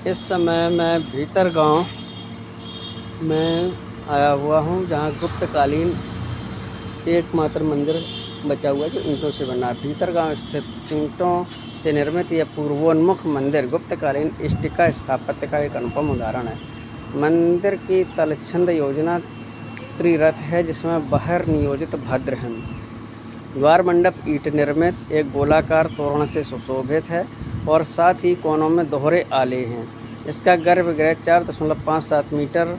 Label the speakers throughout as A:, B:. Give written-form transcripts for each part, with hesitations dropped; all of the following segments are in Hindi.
A: इस समय मैं भीतर गांव में आया हुआ हूं, जहां गुप्तकालीन एकमात्र मंदिर बचा हुआ है जो ईंटों से बना है। भीतर गांव स्थित ईंटों से निर्मित यह पूर्वोन्मुख मंदिर गुप्तकालीन इष्टिका स्थापत्य का एक अनुपम उदाहरण है। मंदिर की तलछंद योजना त्रिरथ है, जिसमें बाहर नियोजित भद्र हैं। द्वार मंडप ईंट निर्मित एक गोलाकार तोरण से सुशोभित है और साथ ही कोनों में दोहरे आले हैं। इसका गर्भगृह 4.57 मीटर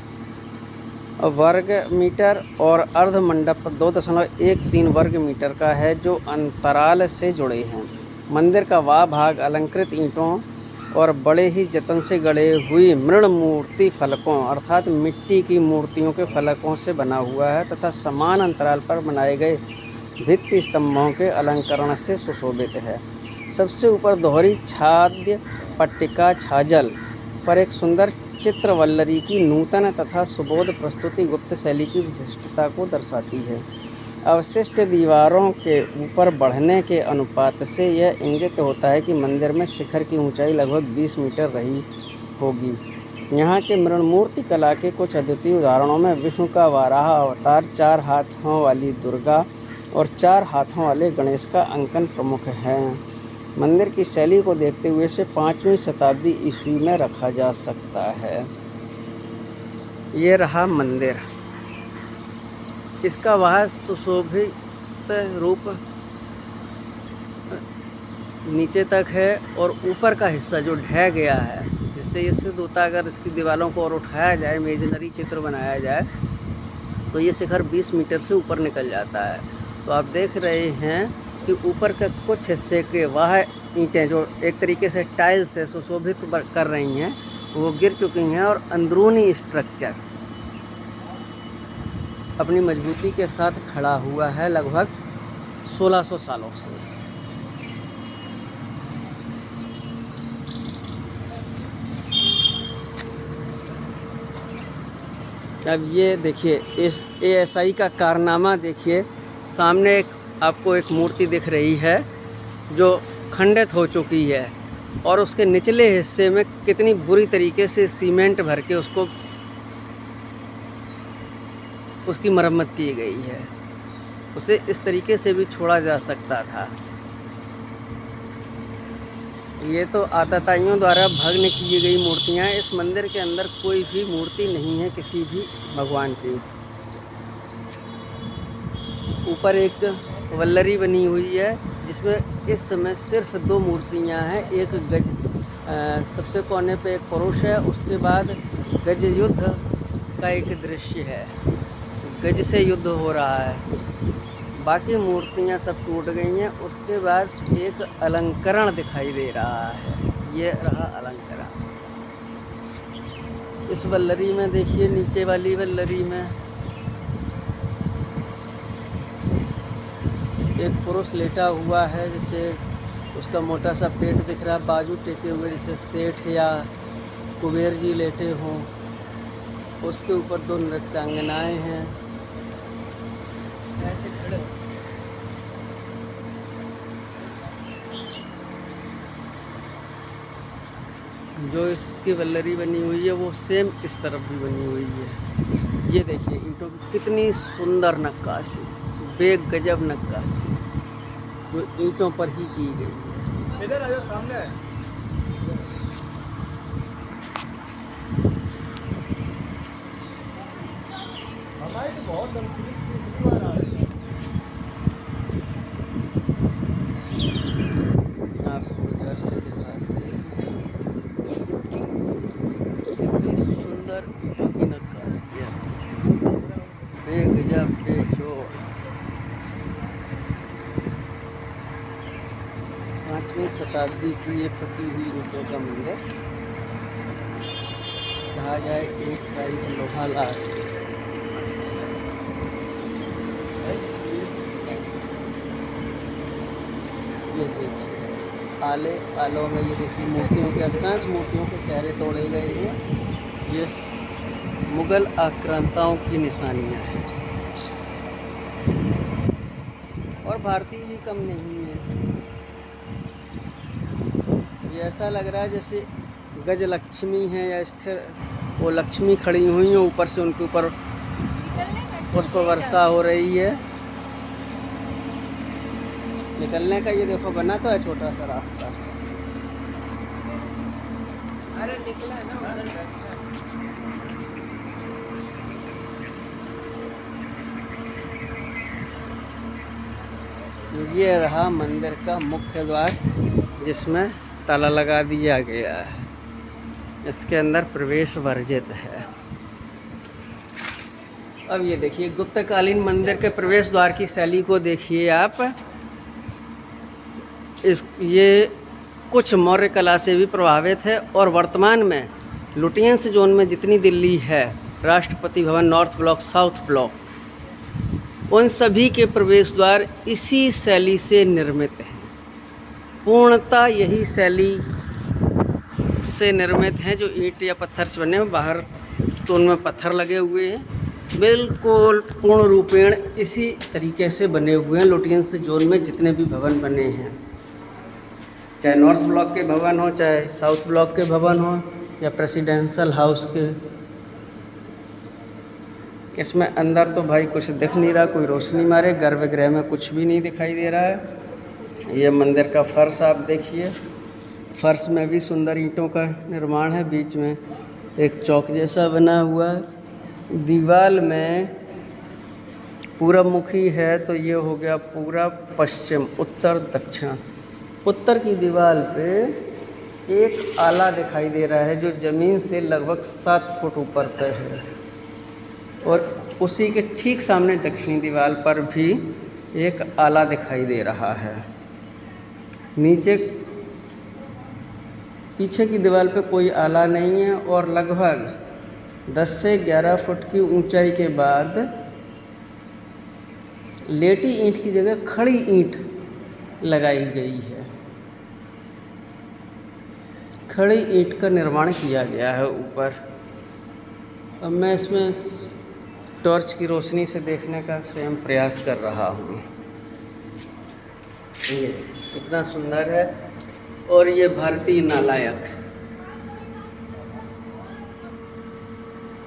A: वर्ग मीटर और अर्ध मंडप 2.13 वर्ग मीटर का है, जो अंतराल से जुड़े हैं। मंदिर का वह भाग अलंकृत ईंटों और बड़े ही जतन से गढ़े हुई मृण मूर्ति फलकों अर्थात मिट्टी की मूर्तियों के फलकों से बना हुआ है तथा समान अंतराल पर बनाए गए भित्ति स्तंभों के अलंकरण से सुशोभित है। सबसे ऊपर दोहरी छाद्य पट्टिका छाजल पर एक सुंदर चित्रवल्लरी की नूतन तथा सुबोध प्रस्तुति गुप्त शैली की विशिष्टता को दर्शाती है। अवशिष्ट दीवारों के ऊपर बढ़ने के अनुपात से यह इंगित होता है कि मंदिर में शिखर की ऊंचाई लगभग 20 मीटर रही होगी। यहाँ के मृणमूर्ति कला के कुछ अद्वितीय उदाहरणों में विष्णु का वाराह अवतार, 4 हाथों वाली दुर्गा और 4 हाथों वाले गणेश का अंकन प्रमुख है। मंदिर की शैली को देखते हुए इसे 5वीं शताब्दी ईस्वी में रखा जा सकता है। ये रहा मंदिर। इसका वह सुशोभित रूप नीचे तक है और ऊपर का हिस्सा जो ढह गया है, जिससे ये सिद्ध होता है अगर इसकी दीवारों को और उठाया जाए, इमेजिनरी चित्र बनाया जाए, तो ये शिखर 20 मीटर से ऊपर निकल जाता है। तो आप देख रहे हैं कि ऊपर के कुछ हिस्से के वह ईंटें जो एक तरीके से टाइल से सुशोभित कर रही हैं, वो गिर चुकी हैं और अंदरूनी स्ट्रक्चर अपनी मजबूती के साथ खड़ा हुआ है लगभग 1600 सालों से। अब ये देखिए, इस ASI का कारनामा देखिए। सामने आपको एक मूर्ति दिख रही है जो खंडित हो चुकी है और उसके निचले हिस्से में कितनी बुरी तरीके से सीमेंट भर के उसकी मरम्मत की गई है। उसे इस तरीके से भी छोड़ा जा सकता था। ये तो आतताइयों द्वारा भग्न की गई मूर्तियाँ। इस मंदिर के अंदर कोई भी मूर्ति नहीं है किसी भी भगवान की। ऊपर एक वल्लरी बनी हुई है जिसमें इस समय सिर्फ 2 मूर्तियां हैं। एक गज सबसे कोने पे एक पुरुष है, उसके बाद गज युद्ध का एक दृश्य है, गज से युद्ध हो रहा है। बाकी मूर्तियां सब टूट गई हैं। उसके बाद एक अलंकरण दिखाई दे रहा है। ये रहा अलंकरण। इस वल्लरी में देखिए, नीचे वाली वल्लरी में एक पुरुष लेटा हुआ है, जैसे उसका मोटा सा पेट दिख रहा है, बाजू टेके हुए जैसे सेठ या कुबेर जी लेटे हों। उसके ऊपर 2 नृत्यांगनाएं हैं, ऐसे खड़े। जो इसकी वल्लरी बनी हुई है वो सेम इस तरफ भी बनी हुई है। ये देखिए ईंटों की कितनी सुंदर नक्काशी, बेगजब नक्काशी जो ईंटों पर ही की गई है। इधर आ जाओ, सामने है। हमारी तो बहुत बार आ रही है। आपको इधर से दिखाते हैं कितनी सुंदर ईंटों की नक्काशी है, बेगजब बेजोड़। 5वीं शताब्दी की ये पकी हुई ईंटों का मंदिर, कहा जाए ईंट का एक लोहा लाट। ये देखिए आलों में, ये देखिए मूर्तियों के, अधिकांश मूर्तियों के चेहरे तोड़े गए हैं। ये मुगल आक्रांताओं की निशानियाँ हैं और भारतीय भी कम नहीं है। ये ऐसा लग रहा है जैसे गज लक्ष्मी है या स्थिर, वो लक्ष्मी खड़ी हुई हैं, ऊपर से उनके ऊपर पुष्प वर्षा हो रही है। निकलने का ये देखो बना तो है छोटा सा रास्ता। अरे निकला है ना। ये रहा मंदिर का मुख्य द्वार, जिसमें ताला लगा दिया गया है। इसके अंदर प्रवेश वर्जित है। अब ये देखिए गुप्तकालीन मंदिर के प्रवेश द्वार की शैली को देखिए आप। ये कुछ मौर्य कला से भी प्रभावित है और वर्तमान में लुटियंस जोन में जितनी दिल्ली है, Rashtrapati Bhavan, north block, south block, उन सभी के प्रवेश द्वार इसी शैली से निर्मित हैं। पूर्णतः यही शैली से निर्मित हैं, जो ईंट या पत्थर से बने हैं। बाहर तो उनमें पत्थर लगे हुए हैं, बिल्कुल पूर्ण रूपेण इसी तरीके से बने हुए हैं लुटियंस जोन में जितने भी भवन बने हैं, चाहे नॉर्थ ब्लॉक के भवन हो, चाहे साउथ ब्लॉक के भवन हो, या प्रेसिडेंशियल हाउस के। इसमें अंदर तो भाई कुछ दिख नहीं रहा, कोई रोशनी मारे, गर्भगृह में कुछ भी नहीं दिखाई दे रहा है। ये मंदिर का फर्श आप देखिए, फर्श में भी सुंदर ईंटों का निर्माण है। बीच में एक चौक जैसा बना हुआ है। दीवार में पूरब मुखी है तो ये हो गया पूरब, पश्चिम, उत्तर, दक्षिण। उत्तर की दीवार पे एक आला दिखाई दे रहा है जो ज़मीन से लगभग 7 फुट ऊपर पे है, और उसी के ठीक सामने दक्षिणी दीवार पर भी एक आला दिखाई दे रहा है। नीचे पीछे की दीवार पे कोई आला नहीं है, और लगभग 10 से 11 फुट की ऊंचाई के बाद लेटी ईंट की जगह खड़ी ईंट लगाई गई है। खड़ी ईंट का निर्माण किया गया है ऊपर। अब मैं इसमें टॉर्च की रोशनी से देखने का स्वयं प्रयास कर रहा हूँ। ये कितना सुंदर है। और ये भारतीय नालायक,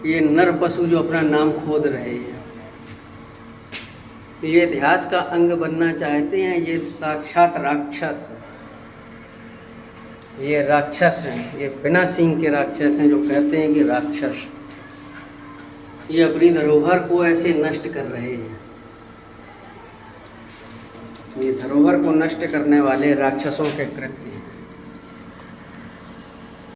A: ये नर पशु जो अपना नाम खोद रहे हैं, ये इतिहास का अंग बनना चाहते हैं। ये साक्षात राक्षस है, ये राक्षस हैं, ये बिना सींग के राक्षस हैं, जो कहते हैं कि राक्षस। ये अपनी धरोहर को ऐसे नष्ट कर रहे हैं। ये धरोहर को नष्ट करने वाले राक्षसों के कृत्य